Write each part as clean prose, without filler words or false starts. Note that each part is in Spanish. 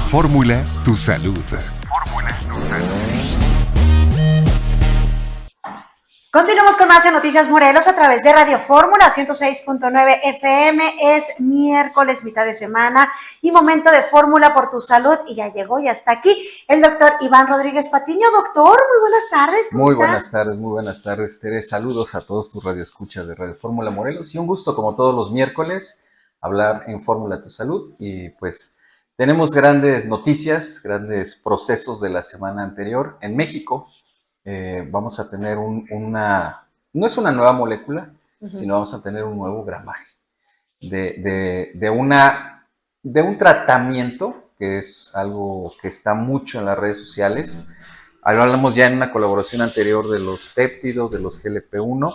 Fórmula Tu Salud. Continuamos con más de Noticias Morelos a través de Radio Fórmula 106.9 FM. Es miércoles, mitad de semana y momento de Fórmula por tu salud. Y ya llegó, ya está aquí el doctor Iván Rodríguez Patiño. Doctor, muy buenas tardes. Muy buenas tardes, Tere. Saludos a todos tus radioescuchas de Radio Fórmula Morelos. Y un gusto, como todos los miércoles, hablar en Fórmula Tu Salud. Y pues tenemos grandes noticias, grandes procesos de la semana anterior. En México vamos a tener no es una nueva molécula, sino vamos a tener un nuevo gramaje de un tratamiento que es algo que está mucho en las redes sociales. Hablamos ya en una colaboración anterior de los péptidos, de los GLP-1,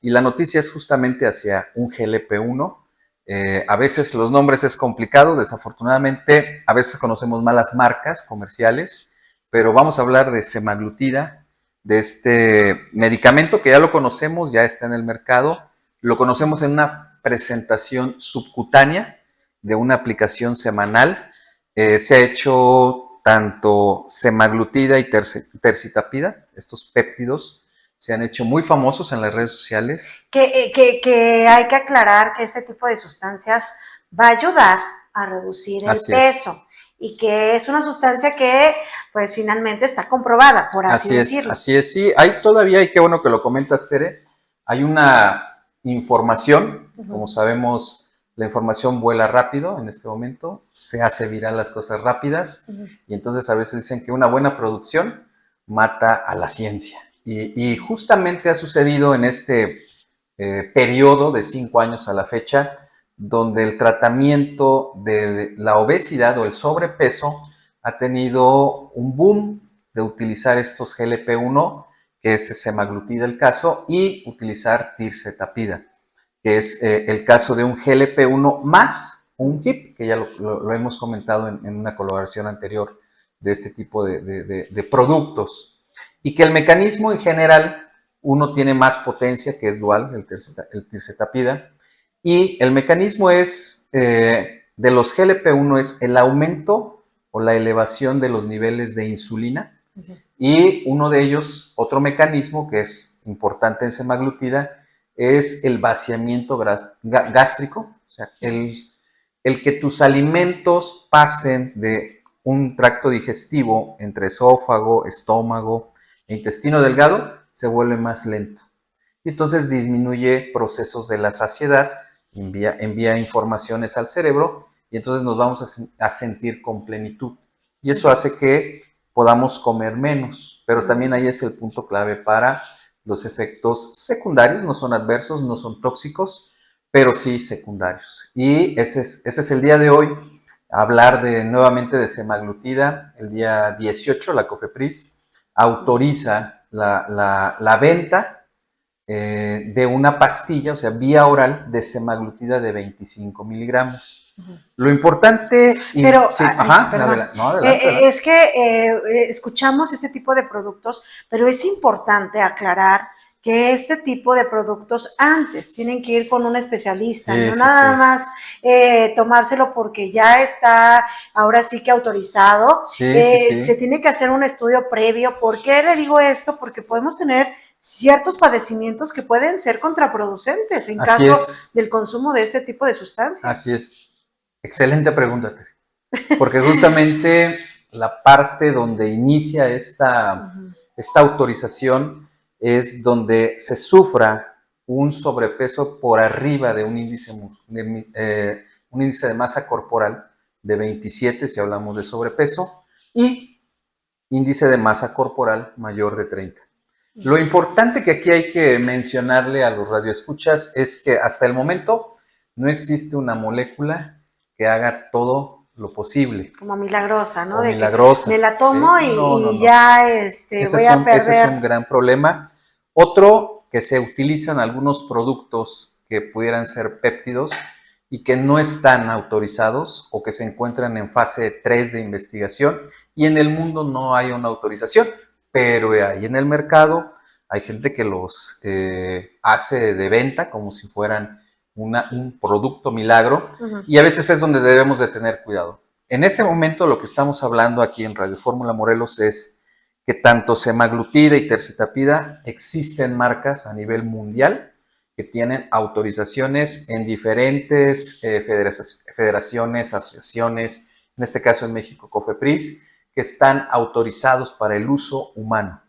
y la noticia es justamente hacia un GLP-1. A veces los nombres es complicado, desafortunadamente a veces conocemos malas marcas comerciales, pero vamos a hablar de semaglutida, de este medicamento que ya lo conocemos, ya está en el mercado, lo conocemos en una presentación subcutánea de una aplicación semanal. Se ha hecho tanto semaglutida y tercitapida, estos péptidos se han hecho muy famosos en las redes sociales. Que hay que aclarar que este tipo de sustancias va a ayudar a reducir el peso. Y que es una sustancia que, pues, finalmente está comprobada, por así decirlo. Así es, sí. Todavía hay, qué bueno que lo comentas, Tere, hay una información, como sabemos, la información vuela rápido en este momento, se hace viral las cosas rápidas, y entonces a veces dicen que una buena producción mata a la ciencia. Y justamente ha sucedido en este periodo de 5 años a la fecha, donde el tratamiento de la obesidad o el sobrepeso ha tenido un boom de utilizar estos GLP-1, que es semaglutida el caso, y utilizar tirzepatida, que es el caso de un GLP-1 más un GIP, que ya lo hemos comentado en una colaboración anterior de este tipo de productos, y que el mecanismo en general, uno tiene más potencia, que es dual, el tirzepatida, y el mecanismo es, de los GLP-1 es el aumento o la elevación de los niveles de insulina. Y uno de ellos, otro mecanismo que es importante en semaglutida, es el vaciamiento gástrico. O sea, el que tus alimentos pasen de un tracto digestivo entre esófago, estómago e intestino delgado se vuelve más lento. Y entonces disminuye procesos de la saciedad, envía informaciones al cerebro, y entonces nos vamos a sentir con plenitud. Y eso hace que podamos comer menos, pero también ahí es el punto clave para los efectos secundarios. No son adversos, no son tóxicos, pero sí secundarios. Y ese es el día de hoy, hablar nuevamente de semaglutida. El día 18 la COFEPRIS autoriza la venta de una pastilla, o sea, vía oral, de semaglutida de 25 miligramos. Lo importante... Pero, sí, adelante. Es que escuchamos este tipo de productos, pero es importante aclarar que este tipo de productos antes tienen que ir con un especialista, nada más tomárselo porque ya está ahora sí que autorizado. Se tiene que hacer un estudio previo. ¿Por qué le digo esto? Porque podemos tener ciertos padecimientos que pueden ser contraproducentes en caso del consumo de este tipo de sustancias. Así es. Excelente pregunta, Tere. Porque justamente la parte donde inicia esta autorización es donde se sufra un sobrepeso por arriba de un índice de masa corporal de 27, si hablamos de sobrepeso, y índice de masa corporal mayor de 30. Lo importante que aquí hay que mencionarle a los radioescuchas es que hasta el momento no existe una molécula que haga todo lo posible. Como milagrosa, ¿no? Milagrosa. Me la tomo y ya voy a perder. Ese es un gran problema. Otro, que se utilizan algunos productos que pudieran ser péptidos y que no están autorizados o que se encuentran en fase 3 de investigación, y en el mundo no hay una autorización, pero ahí en el mercado hay gente que los hace de venta como si fueran un producto milagro, y a veces es donde debemos de tener cuidado. en este momento lo que estamos hablando aquí en Radio Fórmula Morelos es que tanto semaglutida y tercetapida existen marcas a nivel mundial que tienen autorizaciones en diferentes federaciones, asociaciones, en este caso en México COFEPRIS, que están autorizados para el uso humano.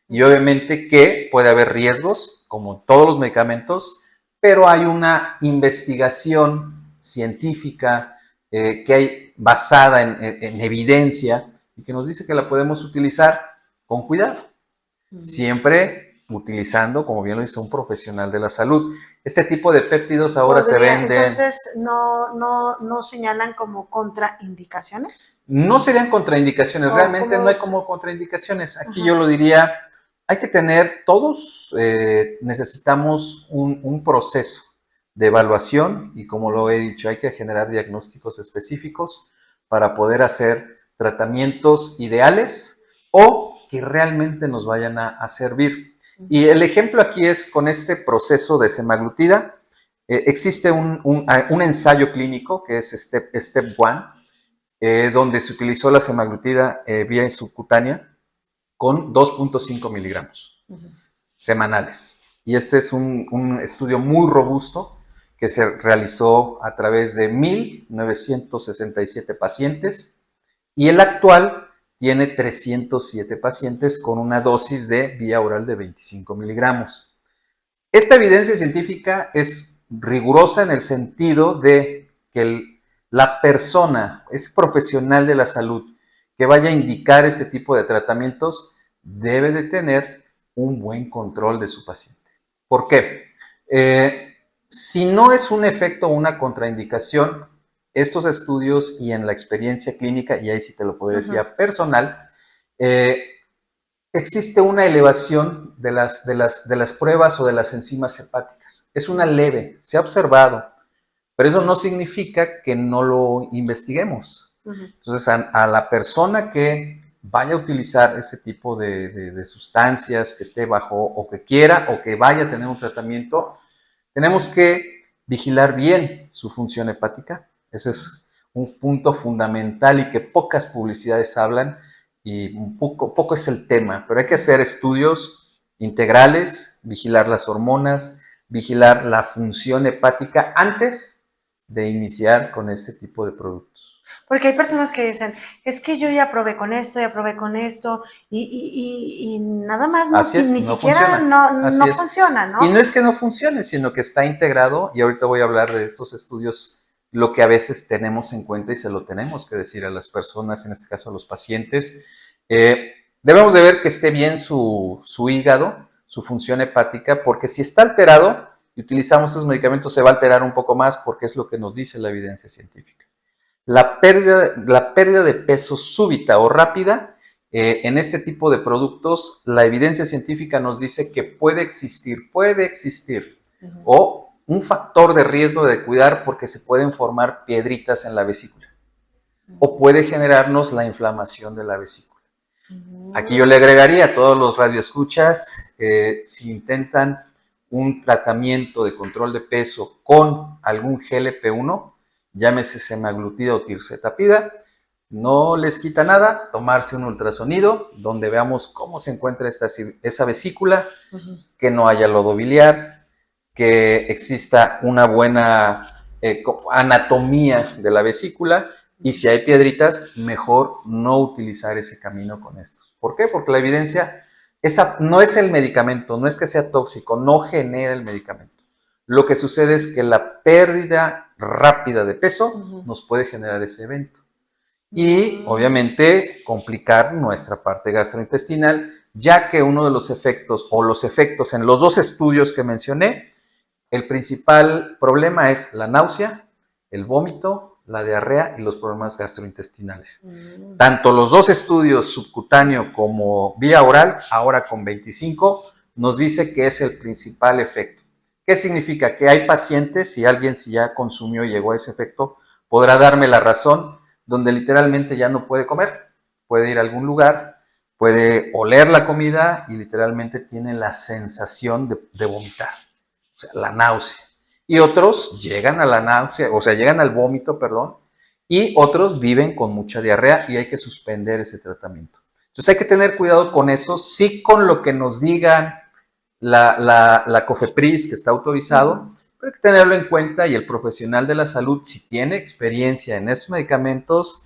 Y obviamente que puede haber riesgos, como todos los medicamentos, pero hay una investigación científica que hay basada en evidencia y que nos dice que la podemos utilizar con cuidado, siempre utilizando, como bien lo dice, un profesional de la salud. Este tipo de péptidos ahora se venden. Entonces, ¿no señalan como contraindicaciones? No serían contraindicaciones, realmente no hay como contraindicaciones. Aquí yo lo diría, hay que tener, todos necesitamos un proceso de evaluación y como lo he dicho, hay que generar diagnósticos específicos para poder hacer tratamientos ideales o que realmente nos vayan a servir. Y el ejemplo aquí es con este proceso de semaglutida. Existe un ensayo clínico que es Step 1, donde se utilizó la semaglutida vía subcutánea con 2.5 miligramos semanales. Y este es un estudio muy robusto que se realizó a través de 1,967 pacientes y el actual tiene 307 pacientes con una dosis de vía oral de 25 miligramos. Esta evidencia científica es rigurosa en el sentido de que la persona, ese profesional de la salud que vaya a indicar este tipo de tratamientos debe de tener un buen control de su paciente. ¿Por qué? Si no es un efecto o una contraindicación, estos estudios y en la experiencia clínica, y ahí sí te lo podría decir personal, existe una elevación de las pruebas o de las enzimas hepáticas. Es una leve, se ha observado, pero eso no significa que no lo investiguemos. Entonces, a la persona que vaya a utilizar ese tipo de sustancias, que esté bajo o que quiera o que vaya a tener un tratamiento, tenemos que vigilar bien su función hepática. Ese es un punto fundamental y que pocas publicidades hablan y poco es el tema, pero hay que hacer estudios integrales, vigilar las hormonas, vigilar la función hepática antes de iniciar con este tipo de productos. Porque hay personas que dicen, es que yo ya probé con esto, y nada más no, Así es, ni no siquiera funciona. no funciona, ¿no? Y no es que no funcione, sino que está integrado, y ahorita voy a hablar de estos estudios, lo que a veces tenemos en cuenta y se lo tenemos que decir a las personas, en este caso a los pacientes. Debemos de ver que esté bien su hígado, su función hepática, porque si está alterado y utilizamos estos medicamentos se va a alterar un poco más porque es lo que nos dice la evidencia científica. La pérdida de peso súbita o rápida en este tipo de productos, la evidencia científica nos dice que puede existir o un factor de riesgo de cuidar porque se pueden formar piedritas en la vesícula o puede generarnos la inflamación de la vesícula. Aquí yo le agregaría a todos los radioescuchas, si intentan un tratamiento de control de peso con algún GLP-1, llámese semaglutida o tirzepatida, no les quita nada tomarse un ultrasonido donde veamos cómo se encuentra esa vesícula, que no haya lodo biliar, que exista una buena anatomía de la vesícula y si hay piedritas, mejor no utilizar ese camino con estos. ¿Por qué? Porque la evidencia no es el medicamento, no es que sea tóxico, no genera el medicamento. Lo que sucede es que la pérdida rápida de peso nos puede generar ese evento. Y obviamente complicar nuestra parte gastrointestinal, ya que uno de los efectos o los efectos en los dos estudios que mencioné, el principal problema es la náusea, el vómito, la diarrea y los problemas gastrointestinales. Tanto los dos estudios subcutáneo como vía oral, ahora con 25, nos dice que es el principal efecto. ¿Qué significa? Que hay pacientes, si alguien si ya consumió y llegó a ese efecto, podrá darme la razón, donde literalmente ya no puede comer, puede ir a algún lugar, puede oler la comida y literalmente tiene la sensación de vomitar, o sea, la náusea. Y otros llegan a la náusea, o sea, llegan al vómito, perdón, y otros viven con mucha diarrea y hay que suspender ese tratamiento. Entonces hay que tener cuidado con eso, sí con lo que nos digan la COFEPRIS que está autorizado, pero hay que tenerlo en cuenta y el profesional de la salud, si tiene experiencia en estos medicamentos,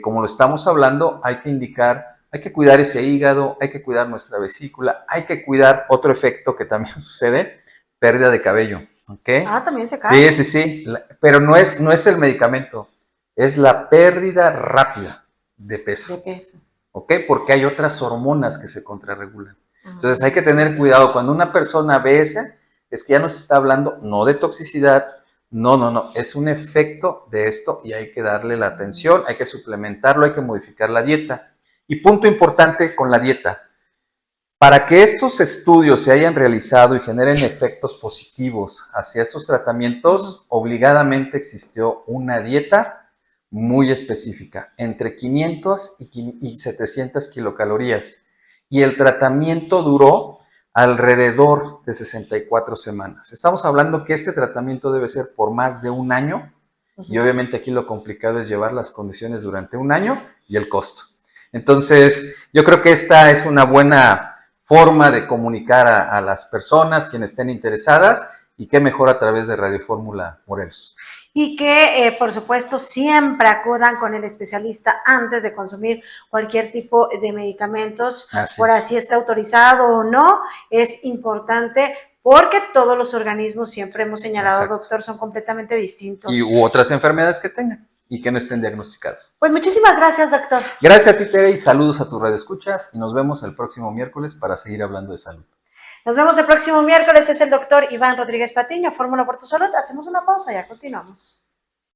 como lo estamos hablando, hay que indicar, hay que cuidar ese hígado, hay que cuidar nuestra vesícula, hay que cuidar otro efecto que también sucede, pérdida de cabello. ¿Okay? También se cae. Sí, pero no es el medicamento, es la pérdida rápida de peso. ¿Ok? Porque hay otras hormonas que se contrarregulan. Entonces hay que tener cuidado. Cuando una persona ve ese, es que ya nos está hablando no de toxicidad, no, es un efecto de esto y hay que darle la atención, hay que suplementarlo, hay que modificar la dieta. Y punto importante con la dieta. Para que estos estudios se hayan realizado y generen efectos positivos hacia estos tratamientos, obligadamente existió una dieta muy específica, entre 500 y 700 kilocalorías. Y el tratamiento duró alrededor de 64 semanas. Estamos hablando que este tratamiento debe ser por más de un año y obviamente aquí lo complicado es llevar las condiciones durante un año y el costo. Entonces, yo creo que esta es una buena forma de comunicar a las personas, quienes estén interesadas, y qué mejor a través de Radio Fórmula Morelos. Y que, por supuesto, siempre acudan con el especialista antes de consumir cualquier tipo de medicamentos, por así esté autorizado o no, es importante porque todos los organismos, siempre hemos señalado, doctor, son completamente distintos. Y otras enfermedades que tengan y que no estén diagnosticados. Pues muchísimas gracias, doctor. Gracias a ti, Tere, y saludos a tus radioescuchas, y nos vemos el próximo miércoles para seguir hablando de salud. Nos vemos el próximo miércoles, es el doctor Iván Rodríguez Patiño, Fórmula por tu Salud. Hacemos una pausa y ya continuamos.